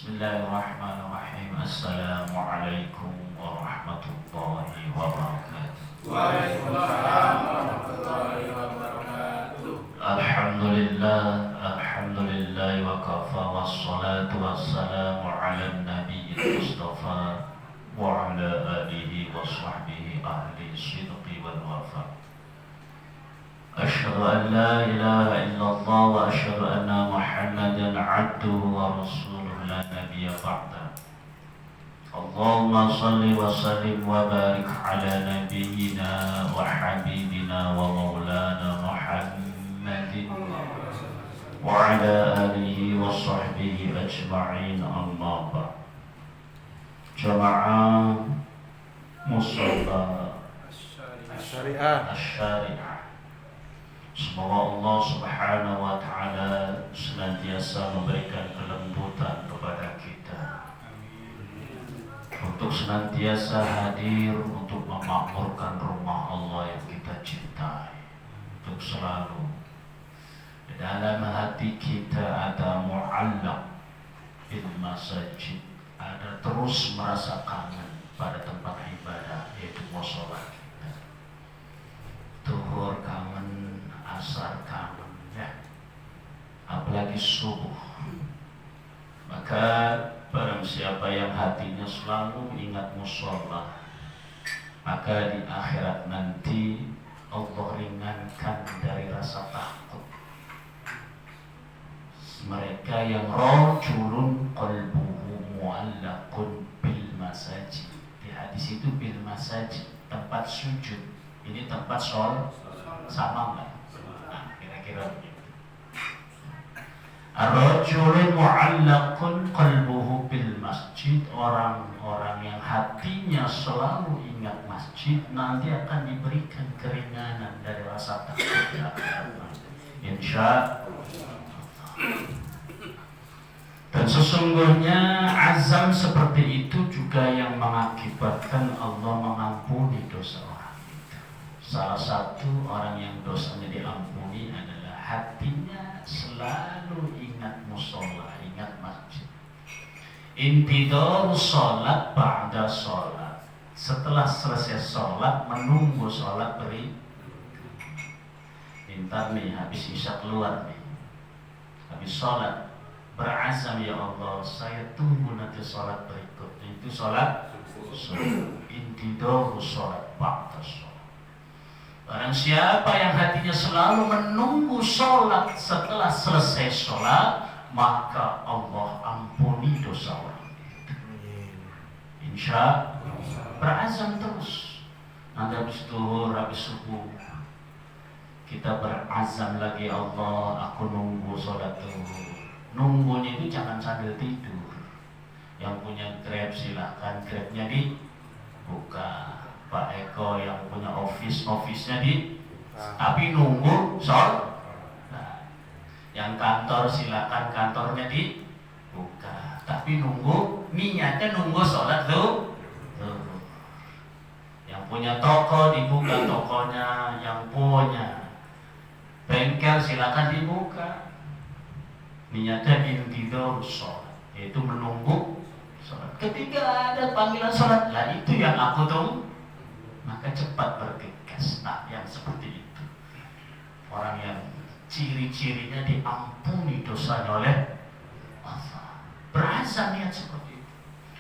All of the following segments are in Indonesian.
Bismillahirrahmanirrahim. Assalamualaikum warahmatullahi wabarakatuh. Waalaikumsalam warahmatullahi wabarakatuh. Alhamdulillah wa kafa wassalatu wassalamu ala nabiyil mustafa wa ala alihi wa sahbihi ahli sidqi wal wafa. Asyhadu an la ilaha illallah wa asyhadu anna Muhammadan abduhu wa rasuluhu la nabiyya ba'da. Allahumma salli wa sallim wa barik ala nabiyyina wa habibina wa maulana Muhammadin wa ala alihi wa sahbihi ajma'in, amma ba'd. Jamaah musalla Asy-Syari'ah, semoga Allah Subhanahu wa Ta'ala senantiasa memberikan kelembutan kepada kita untuk senantiasa hadir untuk memakmurkan rumah Allah yang kita cintai, untuk selalu di dalam hati kita ada mu'allaq bil masajid, ada terus merasa kangen pada tempat ibadah, yaitu mushola kita. Zuhur kangen, asar kangen, ya, apalagi subuh. Maka barang siapa yang hatinya selalu ingat mushola, maka di akhirat nanti Allah ringankan dari rasa takut. Mereka yang rajulun qalbuhu mu'allaqun bil masajid. Di hadis itu bil masajid, tempat sujud. Ini tempat sholat, sama enggak? Nah, kira-kira begitu. Ar-rajulun mu'allaqun qalbuhu bil masjid, orang-orang yang hatinya selalu ingat masjid nanti akan diberikan keringanan dari rasa takut. Insya Allah. Dan sesungguhnya azam seperti itu juga yang mengakibatkan Allah mengampuni dosa orang itu. Salah satu orang yang dosanya diampuni adalah hatinya selalu ingat mushola, ingat masjid. Intidor sholat ba'da sholat, setelah selesai sholat menunggu sholat Bentar nih, habis isya keluar nih, habis sholat berazam, ya Allah saya tunggu nanti sholat berikutnya, itu sholat intidor sholat ba'da sholat. Barang siapa yang hatinya selalu menunggu sholat setelah selesai sholat, maka Allah ampuni dosa orang itu. Insya Allah. Berazam terus. Nanti habis zuhur, habis subuh, kita berazam lagi, Allah aku nunggu sholat zuhur. Nunggunya itu jangan sambil tidur. Yang punya Grab silahkan Grabnya dibuka. Pak Eko yang punya office-nya tapi nunggu sholat. Nah, yang kantor silakan kantornya dibuka, tapi niatnya nunggu sholat tuh. Yang punya toko dibuka tokonya, yang punya bengkel silakan dibuka. Niatnya intidor sholat, yaitu menunggu sholat. Ketika ada panggilan sholat, lah itu yang aku tunggu, maka cepat bergegas. Nah, yang seperti itu orang yang ciri-cirinya diampuni dosanya oleh Allah. Berazam niat seperti itu.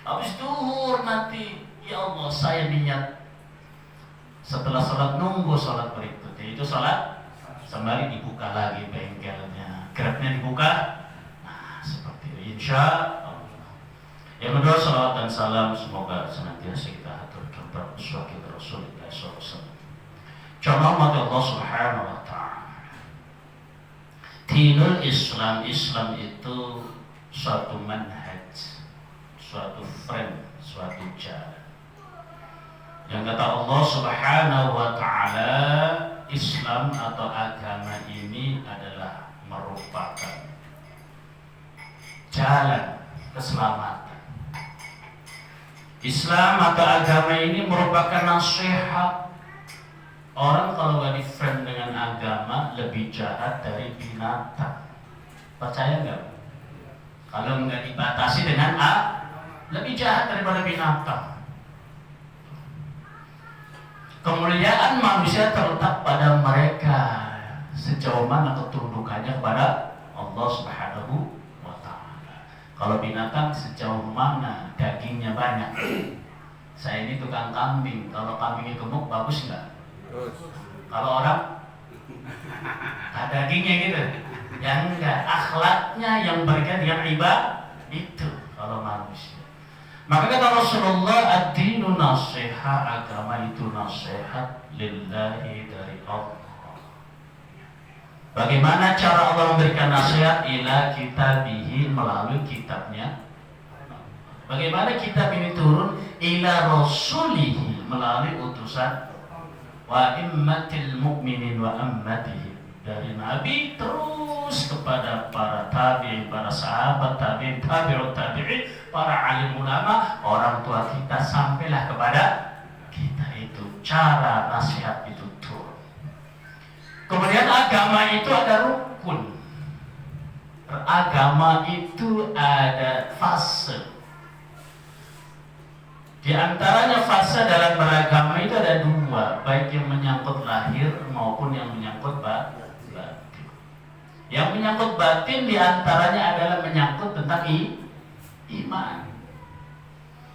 Habis zuhur nanti, ya Allah saya niat setelah sholat nunggu sholat berikutnya, itu sholat sembari dibuka lagi bengkelnya, Grabnya dibuka. Nah, seperti itu. Insya Allah. Yang kedua, salawat dan salam semoga senantiasa kita aturkan pada uswah kita Rasulullah SAW. Jamaah umat Allah Subhanahu wa Ta'ala, dinul Islam, Islam itu suatu manhaj, suatu frame, suatu jalan. Yang kata Allah Subhanahu wa Ta'ala, Islam atau agama ini adalah merupakan jalan keselamatan. Islam atau agama ini merupakan nasihat. Orang kalau gak di-frame dengan agama lebih jahat dari binatang. Percaya nggak? Kalau nggak dibatasi dengan A, lebih jahat daripada binatang. Kemuliaan manusia terletak pada mereka sejauh mana ketundukannya kepada Allah Subhanahu wa Ta'ala. Kalau binatang sejauh mana dagingnya banyak. Saya ini tukang kambing, kalau kambingnya gemuk bagus nggak? Kalau orang ada dagingnya gitu, yang enggak, akhlaknya yang berkaitan dengan ibadah itu kalau manusia. Maka kata Rasulullah, ad-dinu nasihat, agama itu nasihat lillahi dari Allah. Bagaimana cara Allah memberikan nasihat? Ila kitabihi, melalui kitabnya. Bagaimana kitab ini turun? Ila rasulihi, melalui utusan. Wa immatil mu'minin wa ammatihi, dari Nabi terus kepada para tabi'in, para sahabat tabi'in, tabi'ut tabi'in, para alim ulama, orang tua kita, sampailah kepada kita. Itu cara nasihat itu turun. Kemudian agama itu ada rukun. Agama itu ada fase. Di antaranya fase dalam beragama itu ada dua, baik yang menyangkut lahir maupun yang menyangkut batin. Yang menyangkut batin diantaranya adalah menyangkut tentang iman.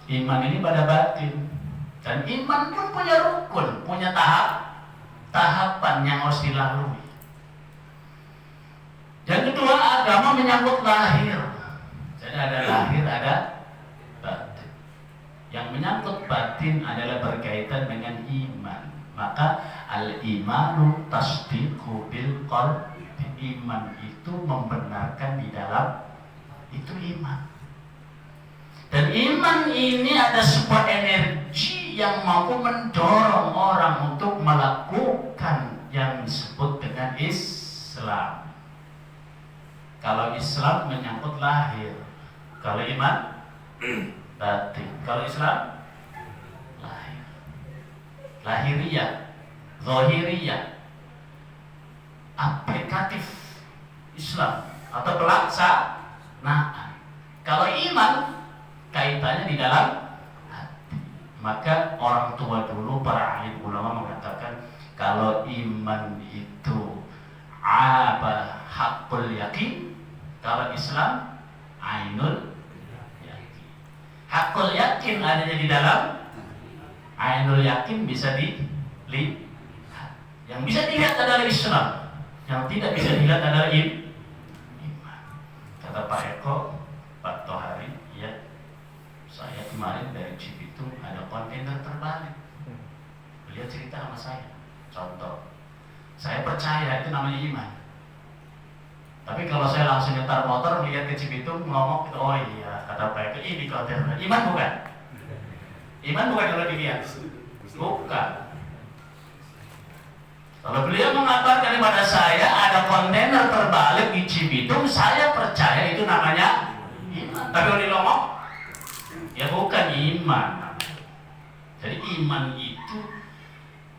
Iman ini pada batin. Dan iman pun punya rukun, punya tahapan yang harus dilalui. Yang kedua, agama menyangkut lahir. Jadi ada lahir, ada batin. Yang menyangkut batin adalah berkaitan dengan iman. Maka al-imanu tasdiqu bil qalbi. Iman itu membenarkan di dalam itu iman. Dan iman ini ada sebuah energi yang mampu mendorong orang untuk melakukan yang disebut dengan Islam. Kalau Islam menyangkut lahir, kalau iman batin. Kalau Islam lahir, lahiriah, zahiriyah, aplikatif Islam atau pelaksanaan. Kalau iman kaitannya di dalam hati. Maka orang tua dulu, para alim ulama mengatakan kalau iman itu hakul yakin, kalau Islam ainul yakin. Hakul yakin adanya di dalam, ainul yakin bisa dilihat. Yang bisa dilihat adalah Islam, yang tidak bisa dilihat adalah iman. Kata Pak Eko, Pak Tohari, ya, saya kemarin dari Cibitung ada kontainer terbalik. Beliau cerita sama saya, contoh, saya percaya itu namanya iman. Tapi kalau saya langsung nyetar motor melihat ke Cibitung ngomong, oh iya, kata Pak Eko, ini kontainer. Iman bukan? Iman bukan kalau dilihat, bukan. Kalau beliau mengabarkan kepada saya ada kontainer terbalik di Cibitung, saya percaya itu namanya iman. Tapi kalau ngomong, ya bukan iman. Jadi iman itu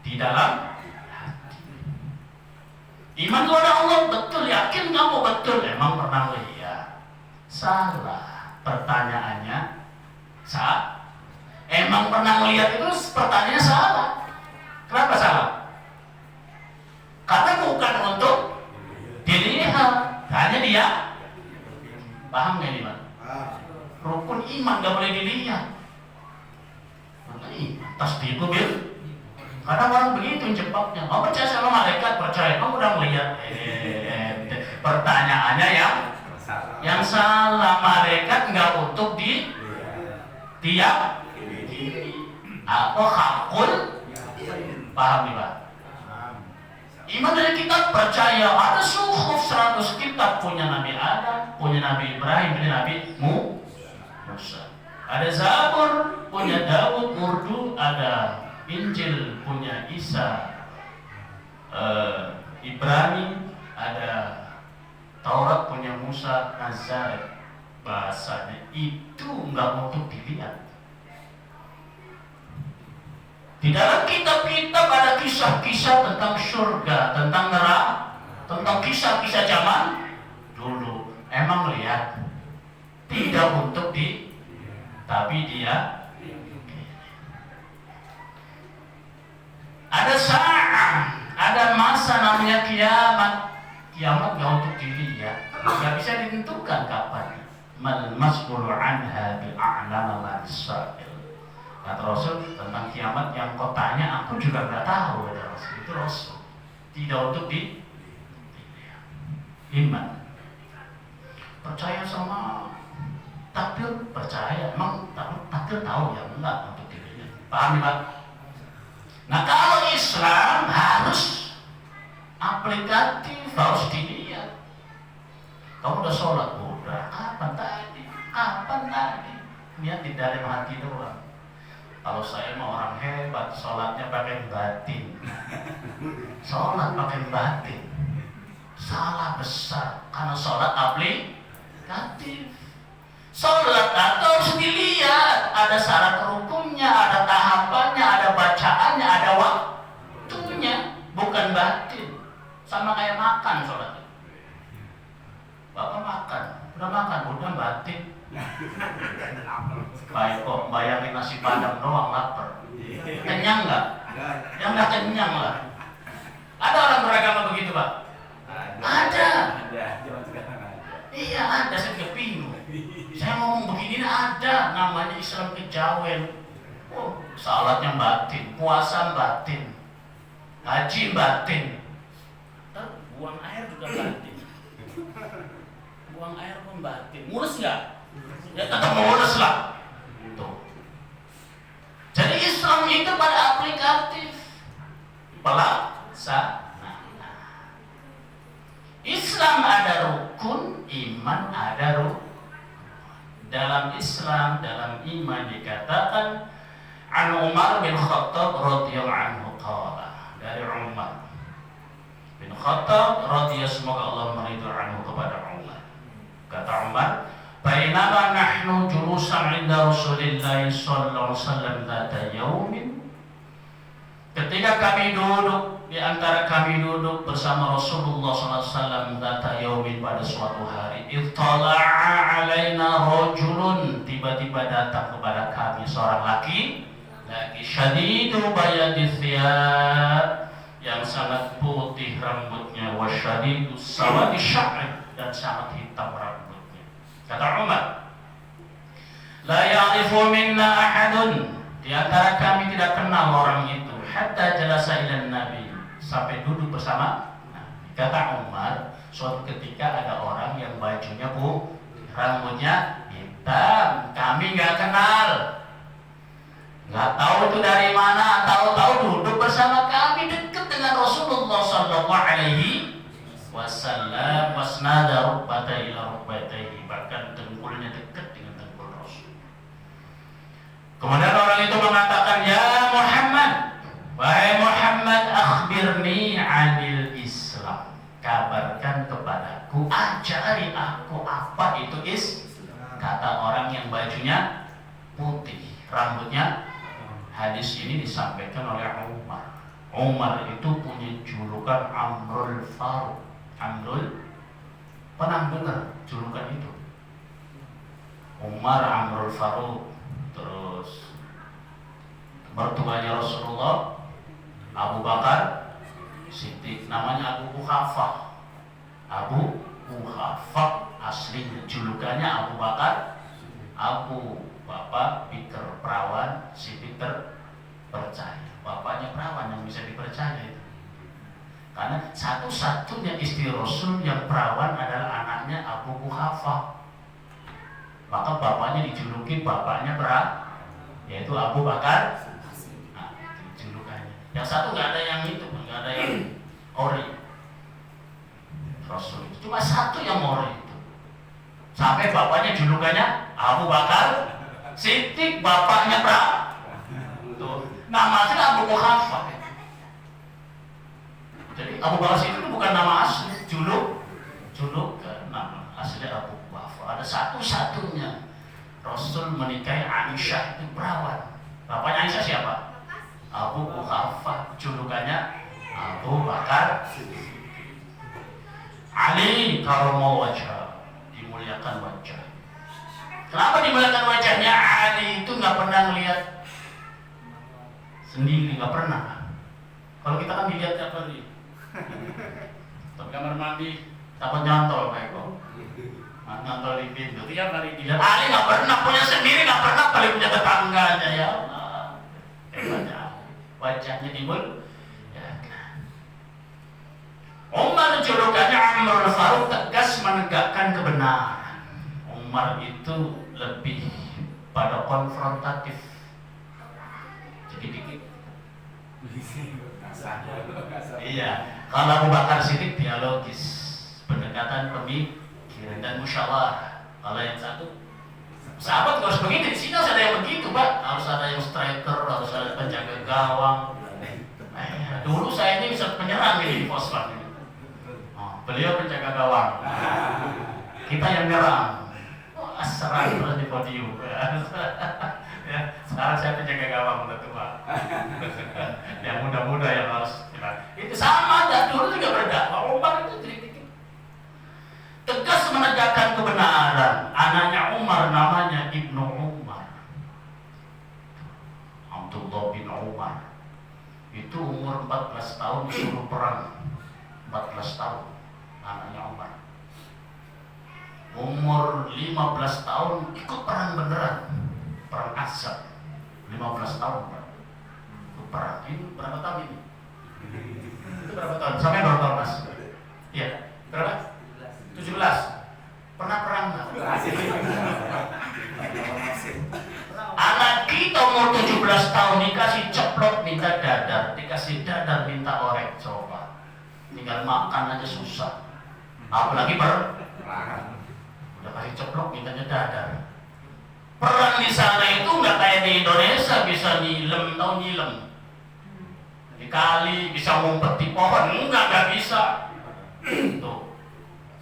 di dalam hati. Iman kepada Allah betul, yakin kamu betul, emang pernah lihat? Salah. Pertanyaannya salah. Emang pernah lihat itu pertanyaannya salah. Kenapa salah? Karena bukan untuk dilihat, hanya dia. Paham nggak ini, Pak? Rukun iman nggak boleh dilihat. Makanya tasdiqu bil. Kadang orang begitu jebaknya. Kamu percaya sama malaikat, percaya kamu udah melihat. Pertanyaannya yang salah. Malaikat nggak untuk tiap atau hakul. Paham nih, Pak? Iman dari kitab, percaya ada suhuf 100 kitab, punya Nabi Adam, punya Nabi Ibrahim, punya Nabi Musa. Ada Zabur, punya Daud, Urdu, ada Injil, punya Isa, Ibrani, ada Taurat, punya Musa, Nazaret. Bahasanya itu enggak untuk dilihat. Di dalam kitab-kitab ada kisah-kisah tentang surga, tentang neraka, tentang kisah-kisah zaman dulu. Emang lihat? tidak untuk tapi dia ada saat, ada masa namanya kiamat. Kiamat nggak untuk dilihat, nggak bisa ditentukan kapan. Mal mas'ulu anha bi'a'lama man sa'il. Kata Rasul tentang kiamat yang kau tanya, aku juga nggak tahu. Kata Rasul, itu Rasul. Tidak untuk dilihat. Iman, percaya sama takdir, percaya. Emang takdir tahu ya, enggak untuk dilihat. Paham ya Pak? Nah kalau Islam harus aplikatif, harus dilihat. Kamu udah sholat, udah. Kapan tadi? Niat di dalam hati doang. Kalau saya mau orang hebat, sholatnya pakai batin. Sholat pakai batin, salah besar. Karena sholat aplikatif. Sholat atau harus dilihat, ada syarat rukunnya, ada tahapannya, ada bacaannya, ada waktunya, bukan batin. Sama kayak makan sholat. Bapak makan, udah batin. Baik kok, bayangin nasi padang doang lapar. Kenyang nggak? Ya nggak kenyang lah. Ada orang beragama begitu Pak? Ada. Iya ada, saya juga bingung. Saya ngomong begini ada, namanya Islam kejawen. Oh, salatnya batin, puasa batin, haji batin. Ntar buang air juga batin. Buang air pun batin. Mulus nggak? Ya tetap mulus lah. Tuh. Jadi Islam itu pada aplikatif, pelaksana. Islam ada rukun, iman ada rukun. Dalam Islam, dalam iman dikatakan an Umar bin Khattab radhiyallahu anhu qala, dari Umar bin Khattab radhiyallahu, semoga Allah meridhai anhu, kepada Umar. Kata Umar, bainama nahnu julusan 'inda Rasulillah sallallahu alaihi wasallam dzata yaumin, ketika kami duduk, di antara kami duduk bersama Rasulullah SAW dzata yaumin, pada suatu hari, ittala'a alaina rajulun, tiba-tiba datang kepada kami seorang laki syadidu bayadi thiyab, yang sangat putih rambutnya, wa syadidu sawadi sya'ri, dan sangat hitam rambutnya. Kata Umar, la ya'rifu minna ahadun, di antara kami tidak kenal orang itu, hatta jalasa ila Nabi, sampai duduk bersama Nabi. Kata Umar, suatu ketika ada orang yang bajunya rambutnya hitam, kami nggak kenal, nggak tahu itu dari mana, tahu-tahu duduk bersama kami dekat dengan Rasulullah Sallallahu Alaihi Wasallam, wasnada rukbatai ila rukbataihi, bahkan dengkulnya dekat dengan dengkul Rasul. Kemudian orang itu mengatakan, ya Muhammad, wahai Muhammad, akhbirni anil Islam, kabarkan kepadaku, ajari aku apa itu Islam. Kata orang yang bajunya putih, rambutnya. Hadis ini disampaikan oleh Umar. Umar itu punya julukan Amrul Faruq. Amrul, pernah dengar julukan itu? Umar Amrul Faruq. Terus mertuanya Rasulullah Abu Bakar Siddiq, namanya Abu Quhafah. Abu Quhafah aslinya, julukannya Abu Bakar. Abu, bapak Peter perawan, si Peter percaya. Bapaknya perawan yang bisa dipercaya itu. Karena satu-satunya istri Rasul yang perawan adalah anaknya Abu Quhafah. Maka bapaknya dijuluki bapaknya perawan, yaitu Abu Bakar. Nah, itu julukannya. Yang satu nggak ada yang itu, nggak ada yang ori. Rasul itu cuma satu yang ori itu. Sampai bapaknya julukannya Abu Bakar Siddiq, bapaknya perawan. Namanya Abu Quhafah. Jadi Abu Bakar Siddiq itu bukan nama asli, julukan, nama asli Abu Quhafah. Ada satu-satunya Rasul menikahi Aisyah itu perawan. Bapaknya Aisyah siapa? Abu Quhafah, julukannya Abu Bakar Siddiq. Ali karomah wajah, dimuliakan wajah. Kenapa dimuliakan wajahnya? Ali itu nggak pernah ngelihat sendiri, nggak pernah. Kalau kita kan dilihat tiap hari. Tapi kamar mandi takut nyantol kayak kok. Nyantol di pintu tiap hari dilihat. Ali nggak pernah punya sendiri, nggak pernah paling punya tetangganya ya Allah. Hebatnya wajahnya dimul. Umar julukannya Amrul Faruq, tegas menegakkan kebenaran. Umar itu lebih pada konfrontatif. Dikit-dikit. Iya. Kalau Abu Bakar Siddiq dialogis, pendekatan pemikiran dan musyawarah. Kalau yang satu, sahabat nggak harus begini. Di sini harus ada yang begitu, Pak. Harus ada yang striker, harus ada penjaga gawang. Dulu saya ini bisa penyerang ini di Fosfat. Beliau penjaga gawang, kita yang nyerang. Serang terus di podium. Ya, sekarang saya penjaga gawang udah tua. Yang muda-muda yang harus itu sama aja. Dulu juga berdakwah. Umar itu sedikit tegas menegakkan kebenaran. Anaknya Umar namanya Ibnu Umar, Abdullah bin Umar. Itu umur 14 tahun disuruh perang. 14 tahun anaknya Umar. Umur 15 tahun ikut perang beneran, perang Ahzab. 15 tahun ikut perang. Ini berapa tahun ini? Itu berapa tahun? Sampai berapa tahun, Mas? Iya, berapa? 17. Pernah perang nggak? Anak kita umur 17 tahun dikasih ceplok minta dadar, dikasih dadar minta orek, coba. Tinggal makan aja susah. Apalagi perang. Udah kasih ceplok mintanya dadar. Perang di sana itu nggak kayak di Indonesia bisa nyilem, tahu nyilem? Di kali bisa ngumpet di pohon, nggak bisa. Tuh.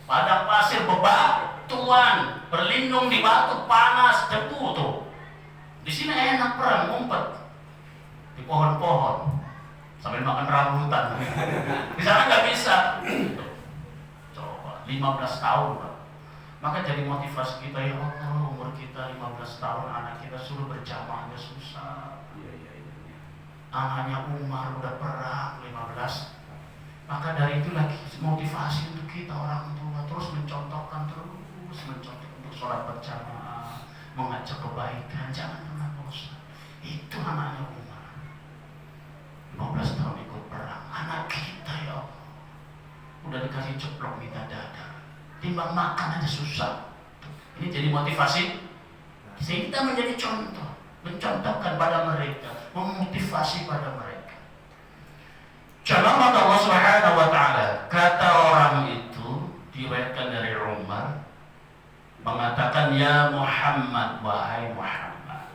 Padang pasir bebatuan, berlindung di batu panas debu tuh. Di sini enak perang ngumpet di pohon-pohon sambil makan rambutan. Di sana nggak bisa. Coba 15 tahun, Pak. Maka jadi motivasi kita, ya Allah, umur kita 15 tahun, anak kita suruh berjamaahnya susah. Anaknya Umar udah perang 15. Maka dari itu lagi motivasi untuk kita orang tua terus mencontohkan, terus mencontoh untuk sholat berjamaah, mengajak kebaikan, jangan pernah bosan. Itu anaknya Umar. 15 tahun ikut perang, anak kita ya Allah. Udah dikasih ceplok minta dadar. Timbang makan aja susah. Ini jadi motivasi sehingga kita menjadi contoh, mencontohkan pada mereka, memotivasi pada mereka. Jamaah Allah Subhanahu wa taala, kata orang itu diriwayatkan dari Umar mengatakan, ya Muhammad, wahai Muhammad.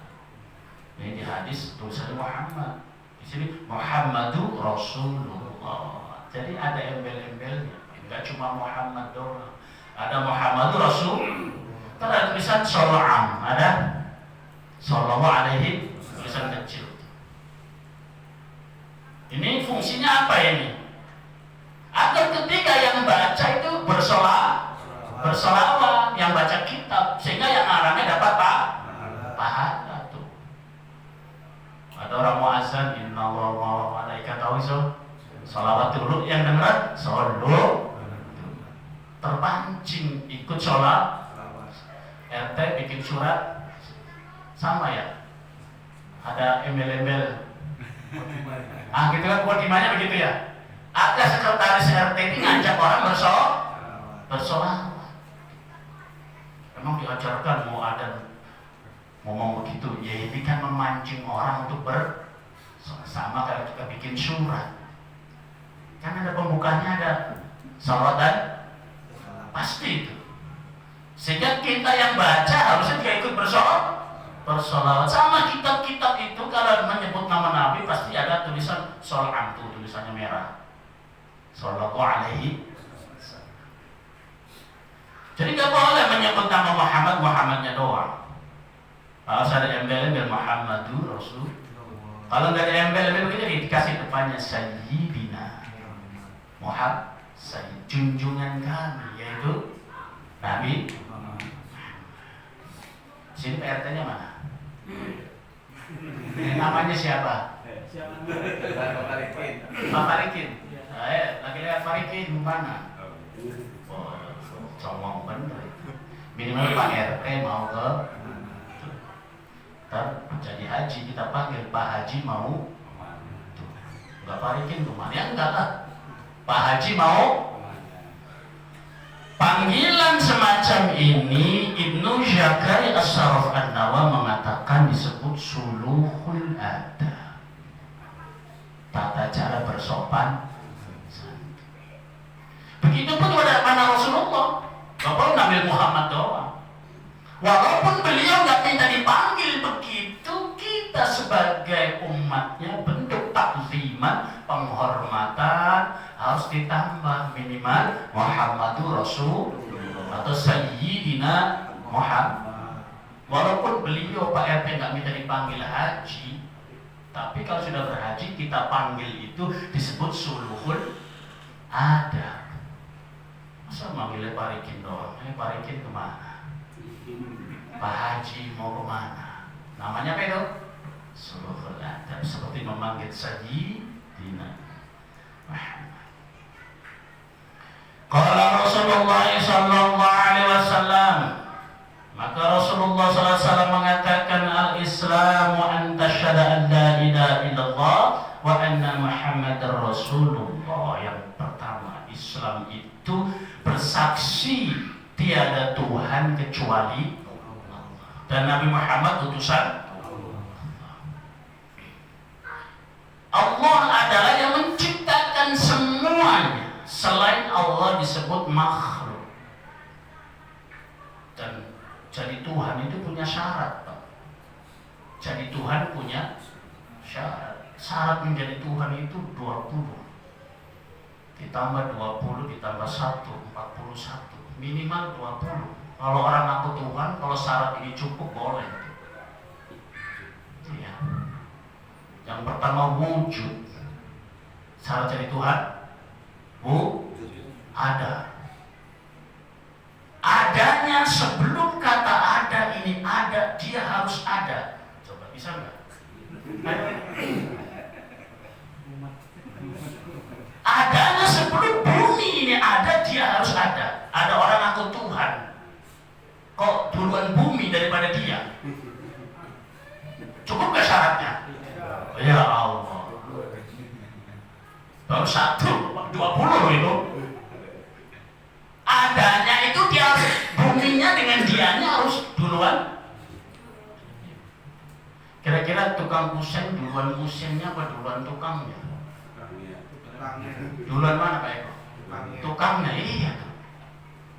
Ini di hadis tulisannya Muhammad. Di sini Muhammadu Rasulullah. Jadi ada embel-embelnya, enggak cuma Muhammad doang. Ada Muhammadu Rasul, ada tulisan Shola'am, ada Sallallahu alaihi, tulisan kecil. Ini fungsinya apa ini? Agar ketika yang baca itu bersolawat, yang baca kitab, sehingga yang arangnya dapat pahala tuh. Ada orang muazzin, innallaha wa malaikatahu sholawat dulu, yang dengar shollu. Terpancing ikut sholat. RT bikin surat sama ya, ada embel-embel gitu kan, khotimahnya begitu ya. Ada sekretaris RT ini ngajak orang bersolawat. Memang diajarkan mau ada ngomong begitu ya, ini kan memancing orang untuk sama kayak kita bikin surat kan, ada pembukanya, ada salawat dan pasti itu, sehingga kita yang baca harusnya juga ikut bersolawat. Sama kitab-kitab itu kalau menyebut nama Nabi pasti ada tulisan Shola'am, tuh tulisannya merah, Sallallahu alaihi. Jadi nggak boleh menyebut nama Muhammad, Muhammadnya doang. Harus ada embel-embel Muhammadu Rasul. Kalau nggak ada embel-embel begini dikasih depannya Sayyidina Muhammad, Sayyid, junjungan kami, yaitu Nabi. Sini PRT-nya mana? Namanya siapa? Pak Farikin. Lagi lihat Farikin mana? Oh, congong bener. Minimal Pak RT mau ke jadi haji, kita panggil Pak Haji mau. Enggak Farikin kemana? Ya enggak lah. Pak Haji mau. Panggilan semacam ini Ibnu Zakaria As-Saraf An-Nawa mengatakan disebut suluhul adab, tata cara bersopan. Begitupun pada Rasulullah, Bapak Nabi Muhammad doang. Walaupun beliau nggak minta dipanggil begitu, kita sebagai umatnya bentuk takziman, penghormatan harus ditambah minimal Muhammadur Rasul atau Sayyidina Muhammad. Walaupun beliau Pak RT nggak minta dipanggil haji, tapi kalau sudah berhaji kita panggil itu disebut suluhul adab. Masa manggilnya Parikin doang? Parikin kemana? Pak Haji mau kemana? Namanya apa itu? Suluhul adab, seperti memanggil Sayyidina Muhammad. Qala Rasulullah sallallahu alaihi wasallam, maka Rasulullah sallallahu alaihi wasallam mengatakan al-Islamu an tashhada an la ilaha illallah wa anna Muhammadar Rasulullah. Yang pertama, Islam itu bersaksi tiada Tuhan kecuali Allah dan Nabi Muhammad utusan Allah adalah yang menciptakan semuanya. Selain Allah disebut makhluk. Dan jadi Tuhan itu punya syarat, Pak. Jadi Tuhan punya syarat. Syarat menjadi Tuhan itu 20. Ditambah 20, ditambah 1, 41. Minimal 20. Kalau orang ngaku Tuhan, kalau syarat ini cukup boleh. Iya. Yang pertama wujud. Syarat jadi Tuhan ada. Adanya sebelum kata ada ini ada, dia harus ada. Coba bisa nggak? Adanya sebelum bumi ini ada, dia harus ada. Ada orang ngaku Tuhan, kok duluan bumi daripada dia? Cukup gak syaratnya? Ya Allah, baru 20 itu. Adanya itu dia buminya dengan dianya harus duluan. Kira-kira tukang kusen duluan kusennya apa duluan tukangnya? Duluan mana Pak Eko? Tukangnya, iya tuh.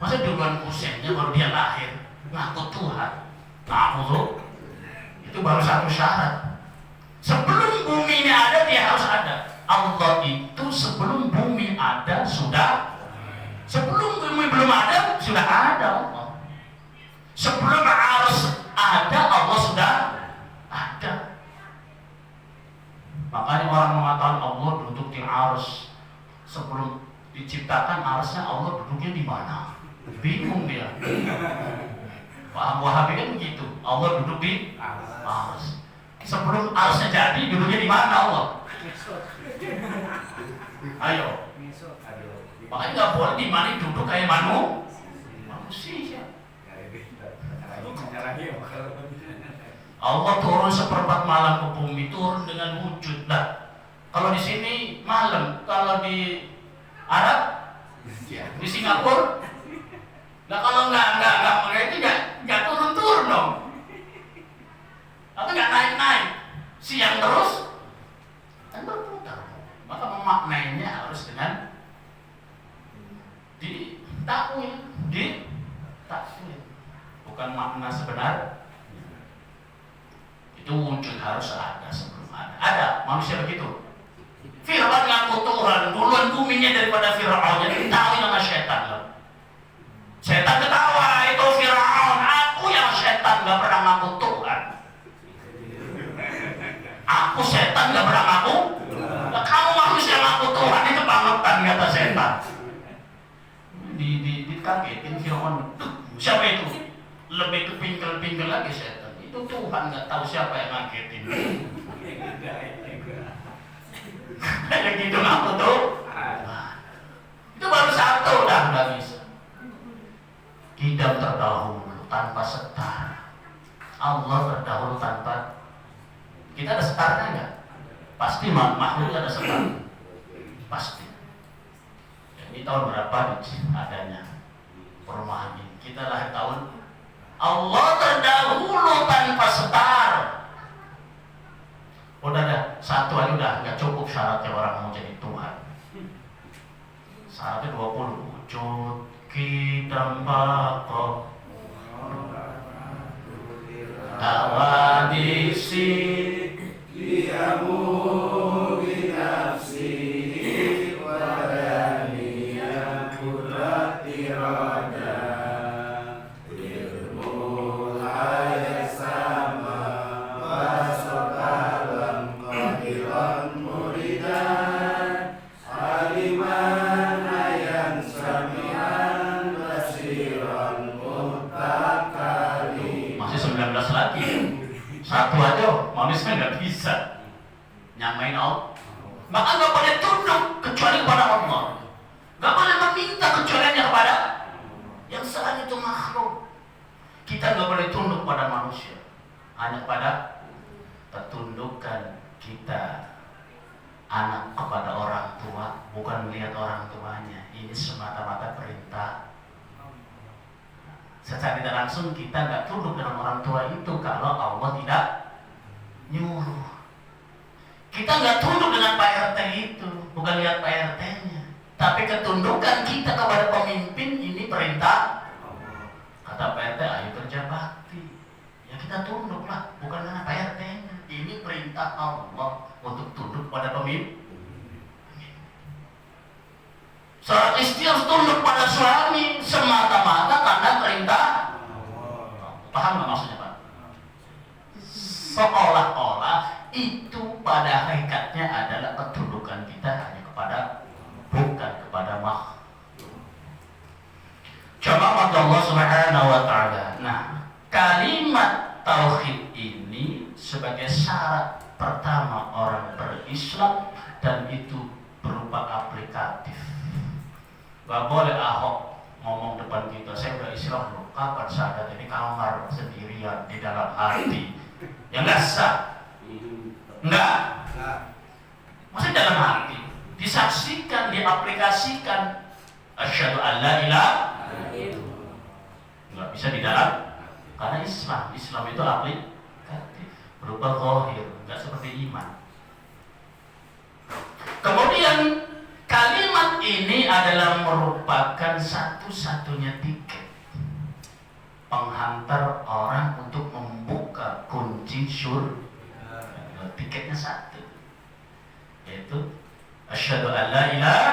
Masa duluan kusennya baru dia lahir ngaku Tuhan? Ngaku tuh. Itu baru satu syarat. Sebelum bumi ini ada, dia harus ada. Allah itu sebelum bumi ada sudah. Sebelum bumi belum ada, sudah ada Allah. Sebelum arsy ada, Allah sudah ada. Makanya orang mengatakan Allah duduk di arsy. Sebelum diciptakan arsy-nya, Allah duduknya di mana? Bingung dia. Paham Wahabi kan begitu. Allah duduk di arsy. Sebelum arsy jadi, duduknya di mana Allah? Ayo. Makanya nggak boleh dimani duduk kayak manusia. Allah turun seperempat malam ke bumi, turun dengan wujud. Nah, kalau di sini malam, kalau di Arab, di Singapura, nah kalau nggak itu nggak turun dong, atau nggak naik, siang terus, kan berputar. Maka memaknainya harus dengan ditakwil, bukan makna sebenar. Itu wujud harus ada sebelum ada. Ada manusia begitu. Fir'aun ngaku Tuhan, duluan buminya daripada Fir'aun. Jadi ditahui sama setan lah. Setan ketawa, itu Fir'aun. Aku yang setan, gak pernah ngaku Tuhan. Aku setan gak pernah ngaku. Nah, kamu manusia ngaku Tuhan, itu bangetan kata setan. Dikagetin Fir'aun. Siapa itu? Lebih kepingkel-pingkel lagi setan. Itu Tuhan nggak tahu siapa yang ngagetin. Kayak gitu aku tuh. Itu baru satu dah nggak bisa. Kidam terdahulu tanpa setar. Allah terdahulu tanpa. Kita ada setarnya nggak? Pasti makhluk ada setar. Pasti. Ini tahun berapa adanya perumahan ini? Kita lahir tahun. Allah terdahulu tanpa setar. Udah ada satu aja udah nggak cukup syaratnya orang mau jadi Tuhan. Syaratnya 20. Wujud kita bako tawadisi diamu binafsi wadaniya kudrati roda ilmu ayat sama wasokalam qadiran muridan aliman ayan samian basiran mutakali. Masih 19 lagi. Satu aja manusia nggak bisa nyamain Allah. Maka nggak boleh tunduk kecuali kepada Allah. Nggak boleh meminta kecuali hanya kepada yang selain itu makhluk. Kita nggak boleh tunduk pada manusia, hanya pada ketundukkan kita anak kepada orang tua, bukan melihat orang tuanya. Ini semata-mata perintah. Secara tidak langsung kita nggak tunduk dengan orang tua itu kalau Allah tidak nyuruh. Kita nggak tunduk dengan Pak RT itu, bukan lihat Pak RT-nya, tapi ketundukan kita kepada pemimpin ini perintah. Kata Pak RT, ayo kerja bakti. Ya kita tunduklah, bukan karena Pak RT-nya. Ini perintah Allah untuk tunduk pada pemimpin. Seorang istri harus tunduk pada suami semata-mata karena perintah. Paham nggak maksudnya, Pak? Seolah-olah itu pada hakikatnya adalah ketundukan kita hanya kepada, bukan kepada makhluk. Coba Allah Subhanahu wa Ta'ala. Nah, kalimat tauhid ini sebagai syarat pertama orang berislam, dan itu berupa aplikatif. Gak boleh Ahok ngomong depan kita, saya udah Islam loh, kapan sadar ini kamar sendirian di dalam hati. Ya nggak sah. Enggak. Maksudnya dalam hati, disaksikan, diaplikasikan. Asyhadu an la ilaha illallah. Nggak bisa di dalam, karena Islam itu aplikatif, berupa zahir, nggak seperti iman. Kemudian kalimat ini adalah merupakan satu-satunya tiket penghantar orang untuk membuka kunci surga. Tiketnya satu, yaitu asyhadu an la ilaha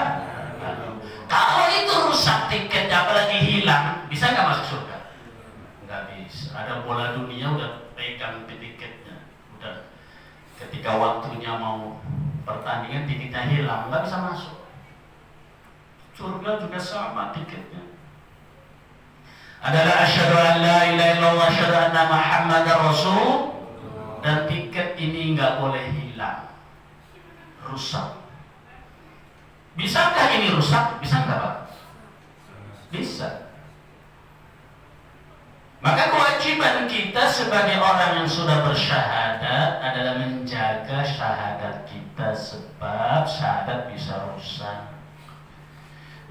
illallah. Kalau itu rusak tiketnya, apalagi hilang, bisa nggak masuk surga? Nggak bisa. Ada bola dunia udah pegang tiketnya, udah ketika waktunya mau pertandingan tiketnya hilang, nggak bisa masuk. Surga juga sama tiketnya. Adalah asyhadu an la ilaha illallah asyhadu anna Muhammadar Rasul, dan tiket ini nggak boleh hilang, rusak. Bisakah ini rusak? Bisa nggak, Pak? Bisa. Maka kewajiban kita sebagai orang yang sudah bersyahadat adalah menjaga syahadat kita, sebab syahadat bisa rusak.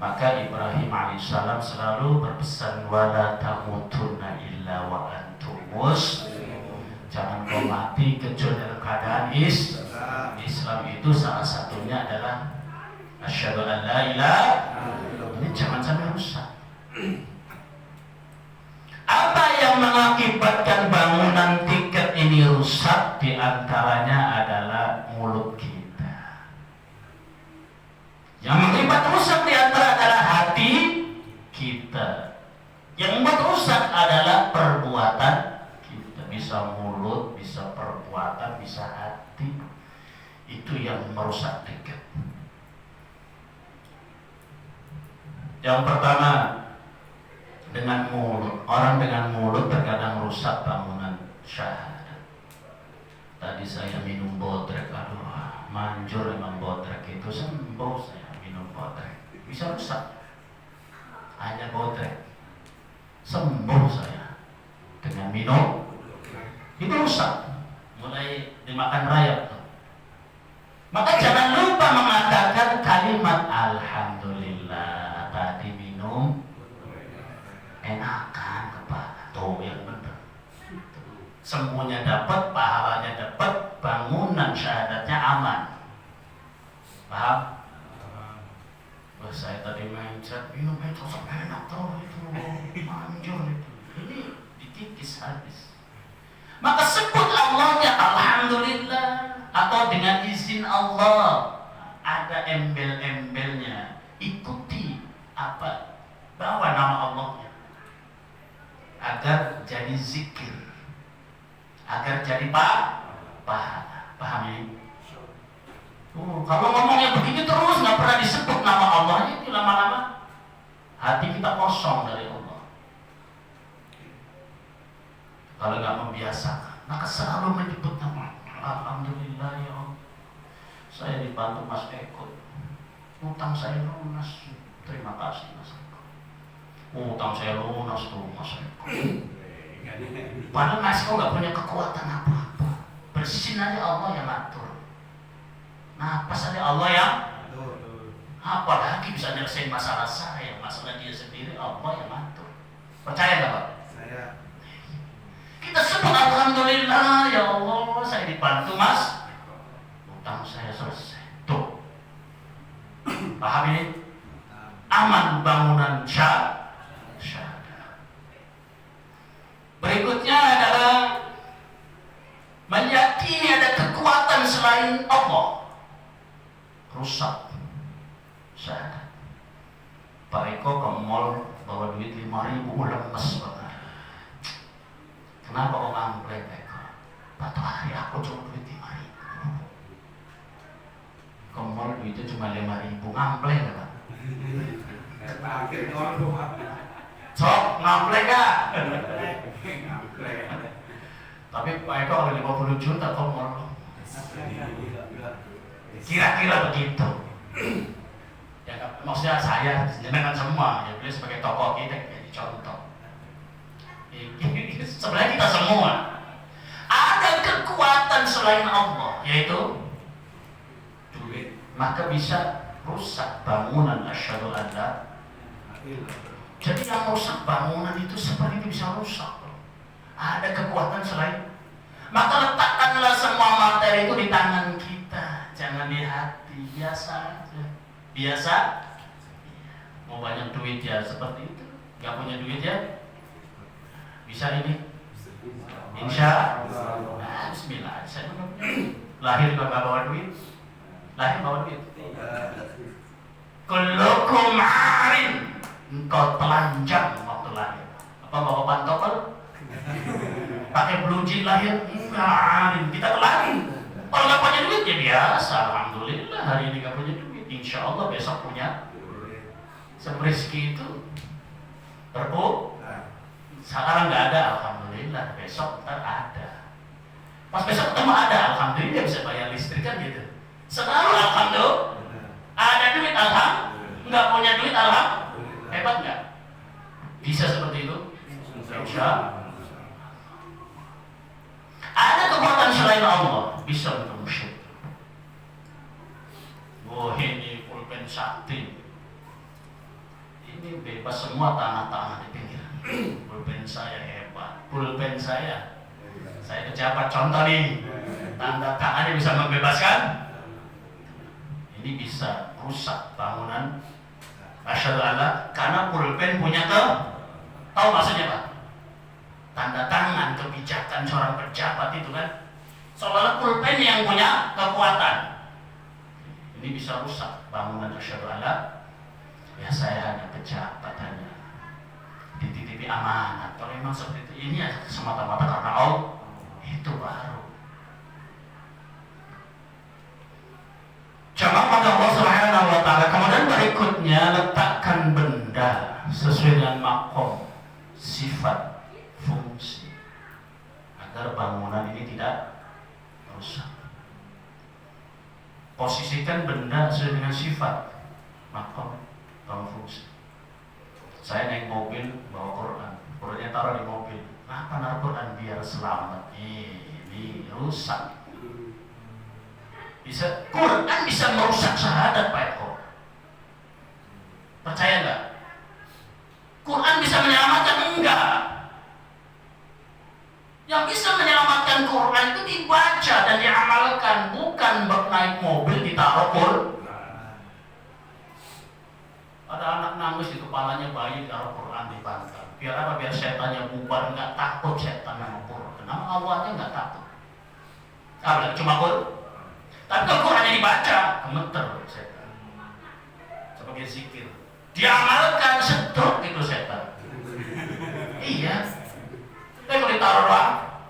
Maka Ibrahim alaihissalam selalu berpesan, wala tamutunna illa wa antum muslimun. Jangan kau mati kecuali dalam keadaan Islam. Itu salah satunya adalah asyhadu an la ilaha illallah. Ini jangan sampai rusak. Apa yang mengakibatkan bangunan tiket ini rusak? Di antaranya adalah mulut kita. Yang mengakibat rusak di antara adalah hati kita. Yang membuat rusak adalah perbuatan kita. Bisa mulut, bisa perbuatan, bisa hati. Itu yang merusak tiket. Yang pertama, dengan mulut. Orang dengan mulut terkadang rusak bangunan syahadat. Tadi saya minum botrek, aduh manjur emang botrek itu, sembuh saya minum botrek. Bisa rusak, hanya botrek sembuh saya dengan minum itu rusak, mulai dimakan rayap. Maka jangan lupa mengatakan kalimat alhamdulillah. Tadi minum enakan kepala, tuh yang benar. Semuanya dapat, pahalanya dapat, bangunan syahadatnya aman. Paham? Wah, saya tadi mindset minum itu enak tuh, itu manjur itu. Ini dikikis habis. Maka sebut Allahnya alhamdulillah, atau dengan izin Allah. Ada embel-embelnya, ikuti apa, bawa nama Allahnya agar jadi zikir, agar jadi pahala. Paham ini? Kalau ngomongnya begini terus nggak pernah disebut nama Allah, itu lama-lama hati kita kosong dari Allah. Kalau nggak membiasakan, maka selalu menyebut nama alhamdulillah ya Allah. Saya dibantu Mas Eko, utang saya lunas, terima kasih Mas Eko. Utang saya lunas tuh Mas Eko. Padahal Mas Eko nggak punya kekuatan apa-apa, bersihin aja Allah yang atur. Napas aja Allah yang apalagi bisa nyelesain masalah saya, masalah dia sendiri Allah yang atur. Percaya nggak Pak? Saya. Kita sebut alhamdulillah ya Allah, saya dibantu Mas, utang saya selesai. Tuh, paham ini? Aman bangunan syahadat. Berikutnya adalah meyakini ada kekuatan selain Allah. Rusak syahadat. Pak Eko ke mall bawa duit 5.000, lemes banget. Kenapa kok ngamplek Eko? Patuh hari aku cuma duit 5.000. Ke mall duitnya cuma 5.000, ngamplek gak Pak? Sok, ngamplek gak? Tapi Pak Eko ada 50 juta ke mall. Kira-kira begitu. Ya, maksudnya saya jenengan semua, ya beliau sebagai tokoh kita jadi contoh. Sebenarnya kita semua ada kekuatan selain Allah, yaitu duit. Maka bisa rusak bangunan asyhadu an la. Jadi yang rusak bangunan itu seperti itu bisa rusak. Ada kekuatan selain. Maka letakkanlah semua materi itu di tangan kita, jangan di hati. Biasa aja. Biasa. Mau banyak duit ya seperti itu. Gak punya duit ya bisa ini. Insya Allah. Bismillah. Saya punya duit. Lahir gak bawa duit. Lahir bawa duit. Kullukum arin. Engkau telanjang waktu lahir. Apa bawa pantofel? Pakai blue jean lahir? Enggak, kita telanjang. Kalau nggak punya duit ya biasa. Alhamdulillah hari ini nggak punya duit. Insya Allah besok punya. Rezeki itu terpuk. Sekarang nggak ada, alhamdulillah. Besok ntar ada. Pas besok ketemu ada, alhamdulillah bisa bayar listrik kan gitu. Sekarang alhamdulillah ada duit, alhamdulillah. Nggak punya duit, alhamdulillah. Hebat nggak? Bisa seperti itu? Insya Allah. Ada kekuatan selain Allah bisa untuk musyrik. Oh ini pulpen sakti. Ini bebas semua tanah-tanah di pinggir. Pulpen saya hebat. Pulpen saya pejabat contoh nih. Tanda tangannya bisa membebaskan. Ini bisa rusak bangunan asyhadu an la, karena pulpen punya tahu maksudnya Pak? Tanda tangan kebijakan seorang pejabat itu kan seolah pulpen yang punya kekuatan. Ini bisa rusak bangunan asyhadu an la. Ya saya hanya pejabat, hanya dititipi amanat. Kalau memang seperti itu, ini ya semata-mata karena Allah, itu baru. Jangan pada Allah Subhanahu wa ta'ala. Kemudian berikutnya letakkan benda sesuai dengan makom, sifat, fungsi, agar ini tidak rusak. Posisikan benda sesuai dengan sifat, maka kamu fungsi. Saya naik mobil bawa Quran, Qurannya taruh di mobil. Kenapa naruh Quran? Biar selamat. Ini rusak. Quran bisa merusak syahadat Pak Eko. Percaya nggak? Quran bisa menyelamatkan? Enggak. Yang bisa menyelamatkan Quran itu dibaca dan diamalkan, bukan naik mobil ditaruh Quran. Ada anak nangis di kepalanya bayi taruh Quran di bantal. Biar apa? Biar setannya bubar, nggak takut setan sama Quran. Kenapa awalnya nggak takut? Cuma Quran. Tapi kalau Qurannya dibaca, gemeter setan. Sebagai zikir. Diamalkan, sedot itu setan. Iya. Tapi kalau ditaruh lah,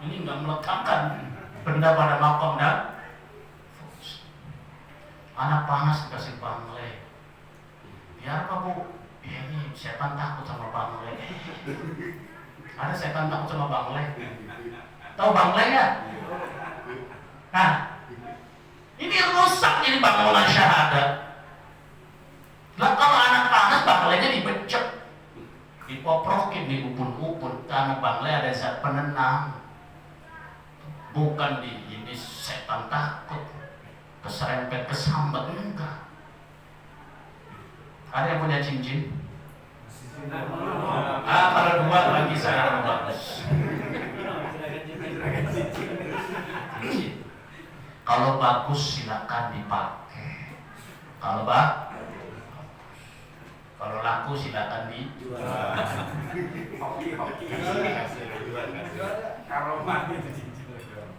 ini nggak melekatkan benda pada makom dan anak panas dikasih bangle. Biar apa Bu? Ya ini setan takut sama bangle. Ada setan takut sama bangle. Tahu bangle ya? Nah, ini rusak ini bangunan syahadat. Lah kalau anak panas banglenya dibecek, dipoprokin, diupun-upun. Karena bangle ada zat penenang. Bukan ini setan takut, keserempet, kesambat, enggak. Ada yang punya cincin? Kalau dua lagi saya bagus. Kalau bagus silakan dipakai. Kalau laku silakan dijual.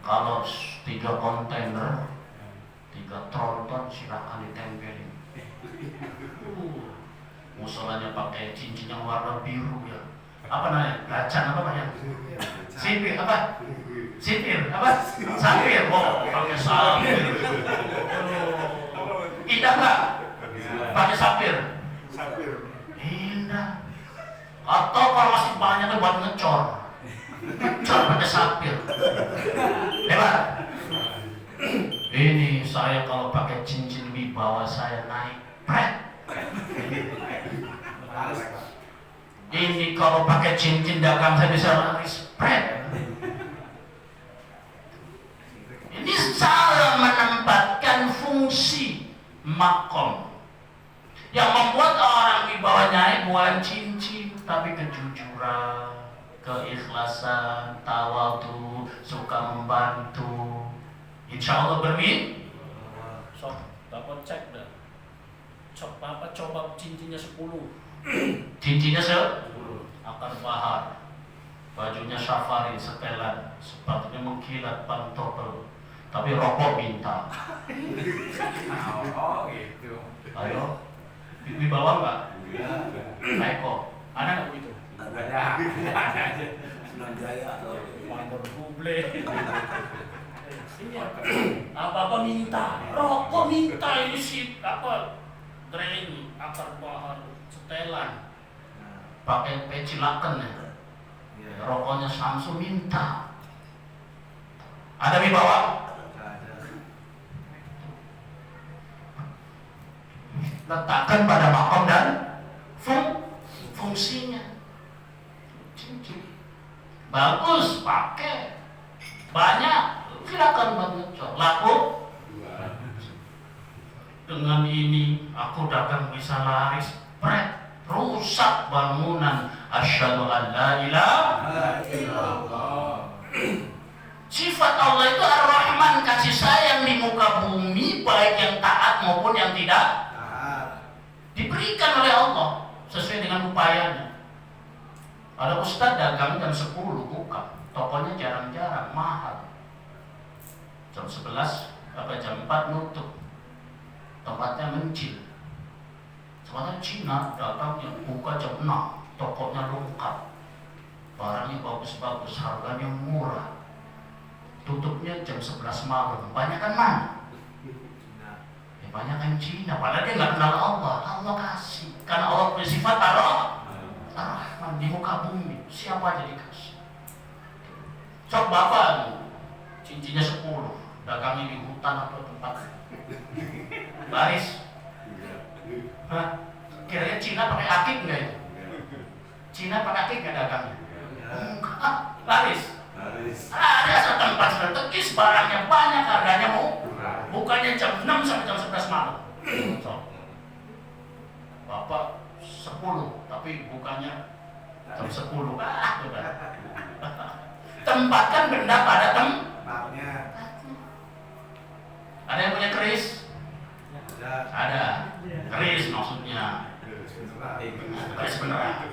Kalau 3 kontainer, 3 tronton silakan ditempelin. Musolanya pakai cincin yang warna biru ya. Apa namanya? Gacan apa ya? Sipir apa? Sipir apa? Sapir. Oh, pakai sapir. Indah nggak? Pakai sapir. Indah. Atau kalau masih banyak kan buat ngecor. Ngecor pakai sapir. Hebat. Ini saya kalau pakai cincin wibawa saya naik. Ini kalau pakai cincin dagang saya bisa laris. Ini salah menempatkan fungsi makom yang membuat orang wibawa naik bukan cincin tapi kejujuran, keikhlasan, tawadhu, suka membantu. Insya Allah bermin. Sok dapat cek dah. Coba cincinnya 10. Cincinnya 10. Akar bahar. Bajunya safari, setelan, sepatunya mengkilat, pantopel. Tapi rokok minta. Oh gitu. Ayo, wibawa nggak? Eko, ada nggak begitu? Ada. Senang Jaya atau Pangkor Buble. Apa-apa minta, rokok minta, ini sih apa? Drain, akar bahar, setelan, pakai peci laken ya. Rokoknya Samsu minta. Ada wibawa? Letakkan pada makom dan fungsinya. Bagus, pakai banyak, silakan banget. Laku dengan ini aku dagang bisa laris. Rusak bangunan. Asyhadu an la ilaha illallah. Sifat Allah itu Ar-Rahman, kasih sayang di muka bumi, baik yang taat maupun yang tidak diberikan oleh Allah sesuai dengan upayanya. Ada ustadz dagang jam 10 buka, tokonya jarang-jarang, mahal. Jam 11 atau jam 4 nutup, tempatnya mencil. Sementara Cina datangnya buka jam 6, tokonya lengkap, barangnya bagus-bagus, harganya murah. Tutupnya jam 11 malam. Banyak kan mana? Ya, banyak kan Cina. Padahal dia nggak kenal Allah. Allah kasih. Karena Allah punya sifat Ar-Rahman di muka bumi. Siapa aja dikasih. Cok bapak lagi di hutan atau tempat baris. Hah? Kira-kira Cina pakai akik nggak itu? Cina pakai akik nggak dagangnya? Enggak, baris. Ada satu tempat strategis, barangnya banyak, harganya mau bukannya jam 6 sampai jam 11 malam. Bapak 10, tapi bukannya jam 10. Udah. Tempatkan benda pada tempatnya. Ada yang punya keris? Ada. Keris maksudnya. Keris beneran.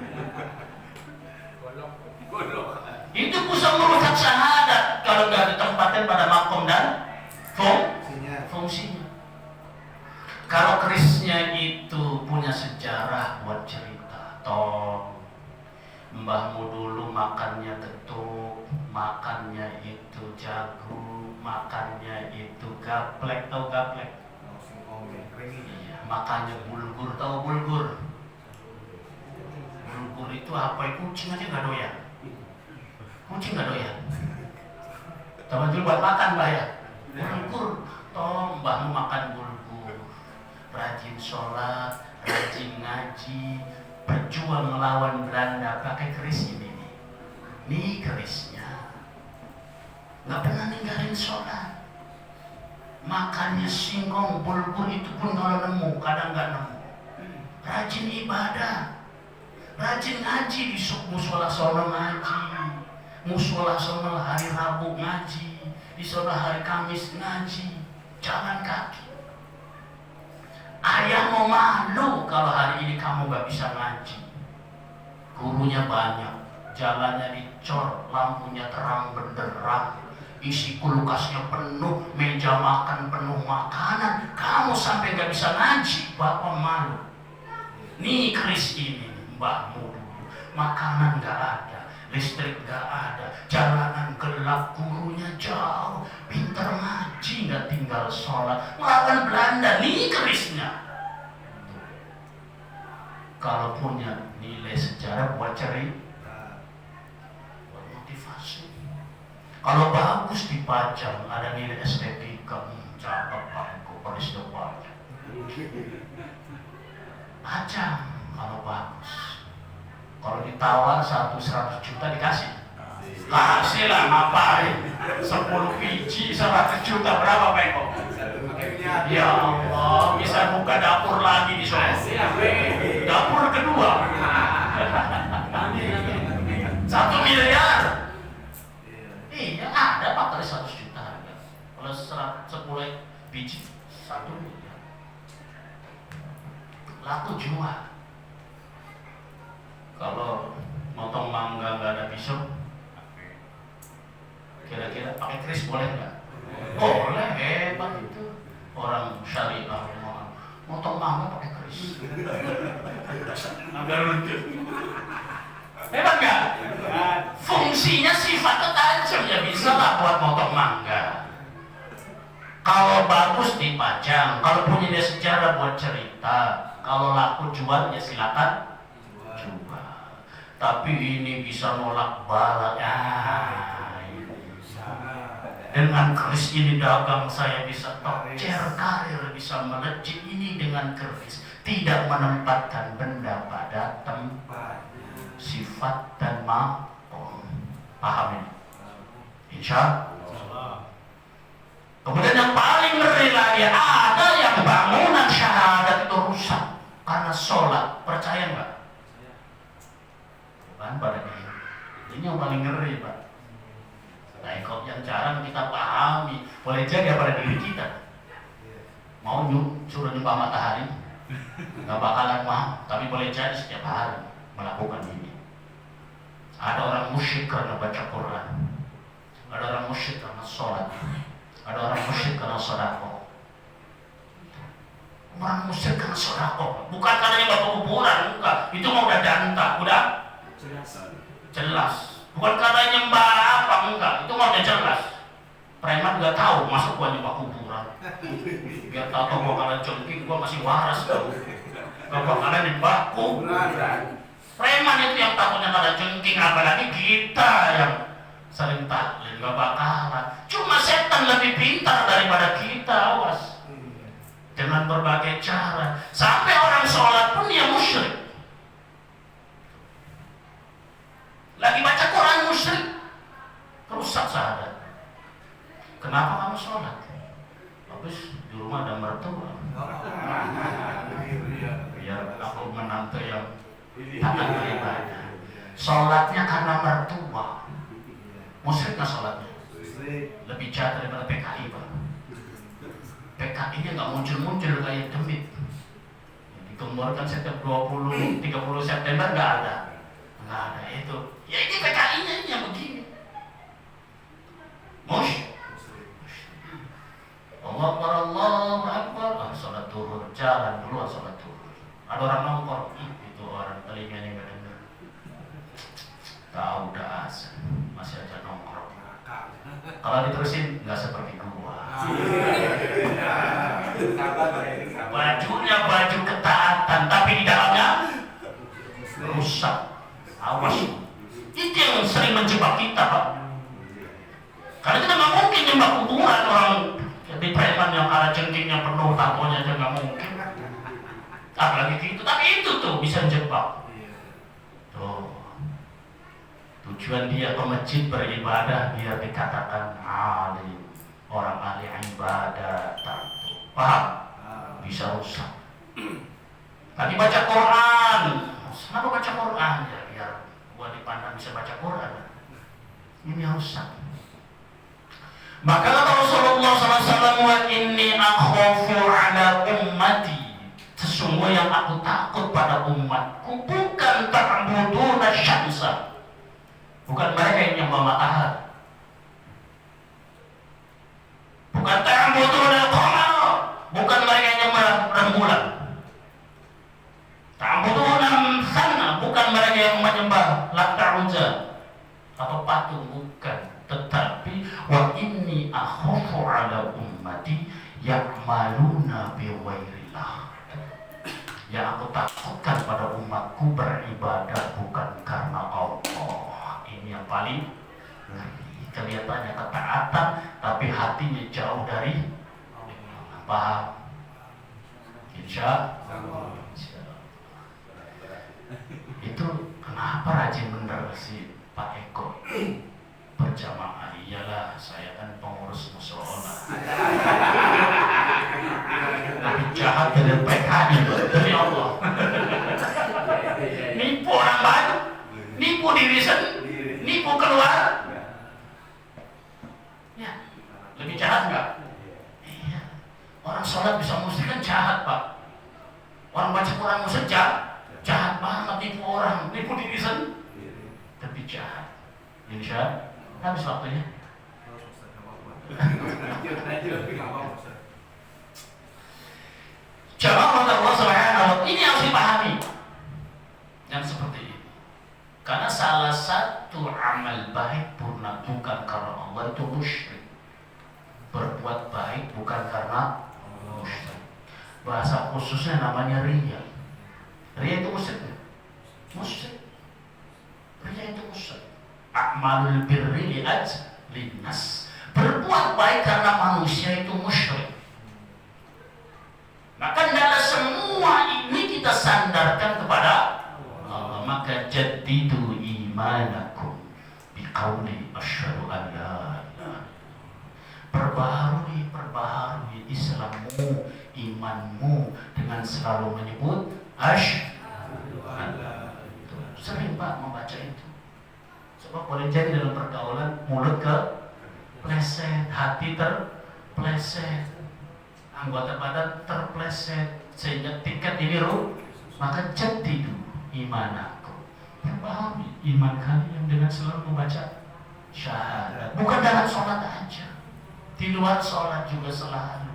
Itu bisa merusak syahadat kalau nggak ditempatkan pada makom dan fungsinya. Kalau kerisnya itu punya sejarah buat cerita, toh mbahmu dulu makannya ketuk, makannya itu jagung, makannya itu gaplek, tahu gaplek? Iya, makannya bulgur, tahu bulgur? Bulgur itu apa? Kucing aja nggak doyan. Kucing nggak doyan. Teman dulu buat makan mbah ya. Bulgur, toh mbahmu makan bulgur. Rajin sholat, rajin ngaji, berjuang melawan Belanda pakai keris ini nih. Nih kerisnya. Nggak pernah ninggalin sholat. Makannya singkong, bulgur itu pun kalau nemu, kadang nggak nemu. Rajin ibadah, rajin ngaji di musola sono ngaji, musola sono hari Rabu ngaji, di sono hari Kamis ngaji, jalan kaki. Ayah mau malu kalau hari ini kamu nggak bisa ngaji. Gurunya banyak, jalannya dicor, lampunya terang benderang, isi kulkasnya penuh, meja makan penuh makanan, kamu sampai nggak bisa ngaji, bapak malu. Nih keris ini, mbahmu dulu, makanan nggak ada, listrik nggak ada, jalanan gelap, gurunya jauh, pintar ngaji nggak tinggal sholat, melawan Belanda, nih kerisnya. Kalau punya nilai sejarah buat cerita, buat motivasi. Kalau bagus dipajang, ada nilai estetika, cakep aku polis depan. Pajang kalau bagus. Kalau ditawar 100 juta dikasih. Kasih lah, ngapain? 10 biji 100 juta berapa Beko? Ya Allah, bisa buka dapur lagi di sana. Dapur kedua. 1 miliar. Iya, ada Pak kali 100 juta harga. Kalau 10 biji 1 miliar. Laku jual. Kalau motong mangga nggak ada pisau, kira-kira pakai keris boleh nggak? Boleh, hebat itu. Orang syariah motong mangga pakai keris. Agak lucu. Hebat nggak? Fungsinya sifatnya tajam, ya bisa lah buat motong mangga. Kalau bagus dipajang, kalau punya dia sejarah buat cerita, kalau laku jual ya silakan jual. Tapi ini bisa nolak bala. Dengan keris ini dagang saya bisa tokcer, karir bisa melejit. Ini dengan keris tidak menempatkan benda pada tempat, sifat dan makom. Paham ini? Insya Allah. Kemudian yang paling ngeri lagi, ada yang bangunan syahadat itu rusak karena sholat. Percaya nggak? Bukan pada diri. Ini yang paling ngeri, Pak. Nah, kok yang jarang kita pahami, boleh jadi pada diri kita. Mau suruh nyembah matahari, nggak bakalan mau, tapi boleh jadi setiap hari melakukan ini. Ada orang musyrik karena baca Quran, ada orang musyrik karena sholat, ada orang musyrik karena sedekah. Orang musyrik karena sedekah, bukan karena nyembah kuburan, enggak. Itu mau udah danta, udah jelas. Bukan karena nyembah apa, enggak. Itu mau udah jelas. Preman nggak tahu masuk gua nyembah kuburan. Biar tahu gua kalau jengking gua masih waras tau. Gak bakalan nyembah kuburan. Preman itu yang takutnya pada jengking, apalagi kita yang sering taklid, gak bakalan. Cuma setan lebih pintar daripada berbagai cara. Sampai orang sholat pun dia musyrik. Lagi baca Quran musyrik, rusak sahadat. Kenapa kamu sholat? Habis di rumah ada mertua. Biar aku menantu yang taat beribadah. Sholatnya karena mertua. Musyrik nggak sholatnya? Lebih jahat daripada PKI, Pak. PKI-nya nggak muncul-muncul kayak demit. Digemborkan setiap 20-30 September nggak ada. Nggak ada itu. Ya ini PKI-nya ini yang begini. Allahu Akbar. Sholat duhur, jalan dulu sholat duhur. Ada orang nongkrong, itu orang telinganya nggak dengar. Tahu dah asal, masih aja nongkrong. Kalau diterusin nggak seperti gua. Bajunya baju ketaatan, tapi di dalamnya rusak. Awas. Itu yang sering menjebak kita, Pak. Karena kita nggak mungkin nyembah kuburan orang di preman yang arah jengkingnya penuh, tatonya aja nggak mungkin. Apalagi gitu, tapi itu tuh bisa jebak. Tuh. Tujuan dia ke masjid beribadah biar dikatakan alim, orang ahli ibadah. Paham? Bisa rusak. Lagi baca Quran. Kenapa baca Quran? Ya biar gua dipandang bisa baca Quran. Ini rusak. Maka kata Rasulullah SAW, wa inni akhafu ala ummati. Sesungguhnya aku takut pada umatku bukan ta'buduna syamsa. Bukan mereka yang nyembah matahari. Bukan ta'buduna al-qamar. Bukan mereka yang nyembah rembulan. Ta'buduna sana. Bukan mereka yang menyembah Lata Uzza atau patung, bukan. Tetapi wa inni akhafu ala ummati ya'maluna bi ghairillah. Yang aku takutkan pada umatku beribadah bukan karena Allah. Ini yang paling ngeri. Kelihatannya ketaatan tapi hatinya jauh dari paham. Insya Allah. Itu kenapa rajin bener si Pak Eko berjamaah? Iyalah, saya kan pengurus musola. Lebih jahat dari PKI, demi Allah. Nipu orang baru, nipu diri sendiri, nipu keluar. Ya, lebih jahat nggak? Iya. Orang sholat bisa musyrik kan jahat, Pak. Orang baca Quran musyrik jahat banget, nipu orang, nipu diri sendiri. Tapi jahat. Insya habis waktunya. Jamaah Allah Subhanahu, ini harus dipahami yang seperti ini. Karena salah satu amal baik purna bukan karena Allah itu musyrik. Berbuat baik bukan karena musyrik. Bahasa khususnya namanya riya. Riya itu musyrik. Musyrik. Riya itu musyrik. A'malul birri linnas. Berbuat baik karena manusia itu musyrik. Maka dalam semua ini kita sandarkan kepada Allah. Maka jaddidu imanakum biqauli asyhadu an la ilaha. Perbaharui Islammu, imanmu dengan selalu menyebut asyhadu an la ilaha. Sering Pak membaca itu. Sebab boleh jadi dalam pergaulan mulut ke pleset, hati terpleset, anggota badan terpleset, sehingga tingkat ini maka jadidu imanaku. Perbaharui iman kalian dengan selalu membaca syahadat. Bukan dalam sholat aja, di luar sholat juga selalu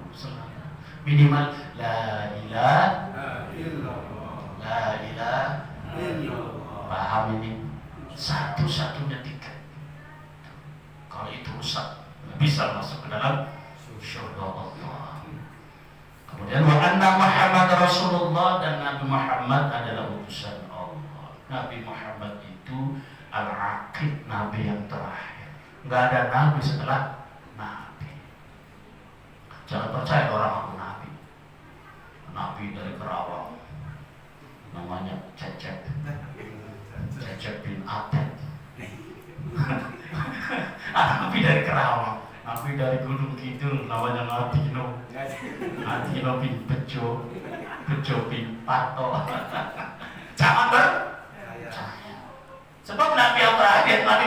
minimal la ilaha illallah. La ilaha illallah. Paham ini? Satu-satunya tiket. Kalau itu rusak, bisa masuk ke dalam surga Allah. Kemudian wa anna Muhammad Rasulullah, dan Nabi Muhammad adalah utusan Allah. Nabi Muhammad itu al-aqib, Nabi yang terakhir. Enggak ada Nabi setelah Nabi. Jangan percaya orang aku Nabi. Nabi dari Kerawang, namanya Cecep bin Atet. Nabi dari Kerawang, Nabi dari Gunung Kidul, namanya Adino bin Bejo bin Pato. Jangan percaya. Sebab Nabi yang terakhir, Nabi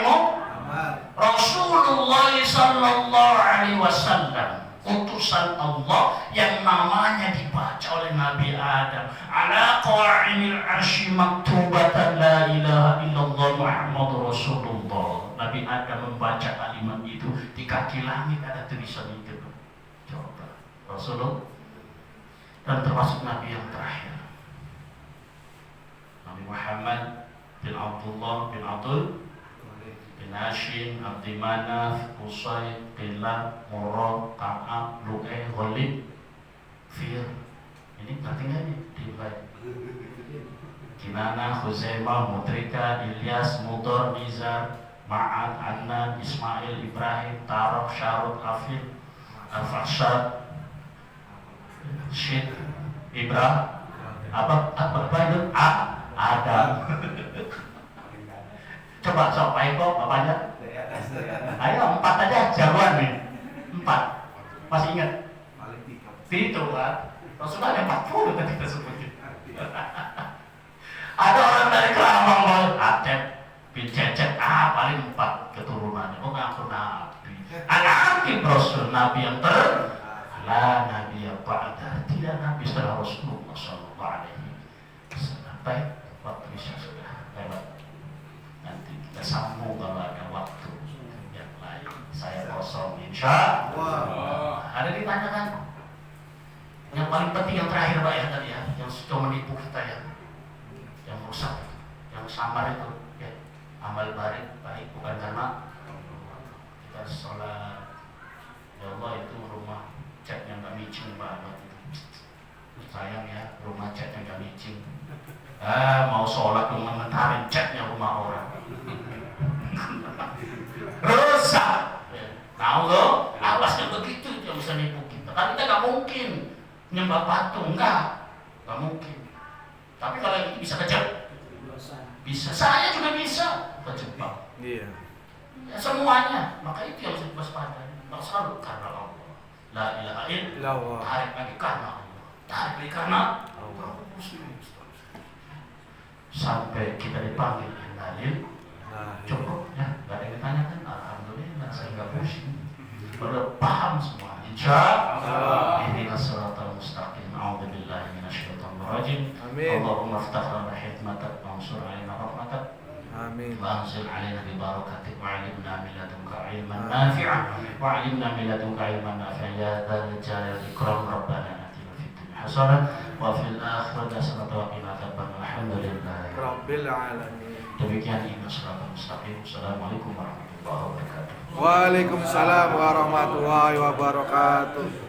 Rasulullah sallallahu alaihi wasallam, utusan Allah yang namanya dibaca oleh Nabi Adam, ala qa'imil arsy maktubatan la ilaha illallah Muhammadur Rasulullah. Nabi Adam membaca kalimat itu, di kaki langit ada tulisan itu. Coba Rasulullah, dan termasuk Nabi yang terakhir, Nabi Muhammad bin Abdullah bin Abdul bin Hashim, Abdi Manaf, Qusay, Qilab, Murrah, Ka'ab, Lu'ay, Ghalib, Fir. Ini pentingnya nih di baik. Kinana, Khuzaimah, Mudrika, Ilyas, Mudor, Nizar, Ma'ad, Adnan, Ismail, Ibrahim, Taraf, Syarud, Afid, Al-Fahsyad, Syed, Ibrahim, apa itu? Adam. Coba sok Pak Eko, bapaknya. Ayo 4 aja, jagoan nih. 4. Masih ingat? Itu kan. Rasulullah ada 40 tadi kita sebutin. Ada orang dari Kerawang, Acep bin Cecep, paling 4 keturunannya. Oh ngaku Nabi. Anak Rasul, Nabi yang la Nabi yang ba'da. Tidak Nabi setelah Rasulullah sallallahu alaihi wasallam. Baik, waktu bisa sudah lewat. Nanti kita sambung kalau ada waktu yang lain. Saya kosong insya Allah. Ada ditanyakan? Yang paling penting yang terakhir Pak ya tadi ya, yang sudah menipu kita ya, yang rusak, yang samar itu ya, amal baik bukan karena kita sholat. Ya Allah, itu rumah cat yang gak micing banget. Sayang ya, rumah cat yang gak micing. Mau sholat cuma ngentarin catnya rumah orang. Rusak. Tahu loh, awasnya begitu yang bisa nipu kita. Kan kita gak mungkin nyembah patung, enggak mungkin. Tapi kalau yang itu bisa kejebak, bisa. Saya juga bisa kejebak. Iya. Ya, semuanya. Maka itu yang harus diwaspadai. Maka selalu karena Allah. La ilaha illallah. Tarik lagi karena Allah. Tarik lagi karena Allah. Sampai kita dipanggil innalil. Cukup ya, gak ada yang ditanyakan. Alhamdulillah, saya gak pusing. Baru paham semua. Insyaallah. Ihdinas siratal mustaqim. A'udzubillahi minasyaitonir rajim. Allahumma iftah lana hikmatak wa ansur 'alaina rahmatak. Amin. Wa anzil 'alaina bi barakatik wa 'allimna min ladunka 'ilman nafi'an wa 'allimna min ladunka 'ilman nafi'an ya dzal jalali ikram. Rabbana atina fid dunya hasanah wa fil akhirati hasanah wa qina adzabannar. Alhamdulillahi rabbil alamin. Demikian ihdinas siratal mustaqim. Assalamualaikum warahmatullahi wabarakatuh. Waalaikumsalam warahmatullahi wabarakatuh.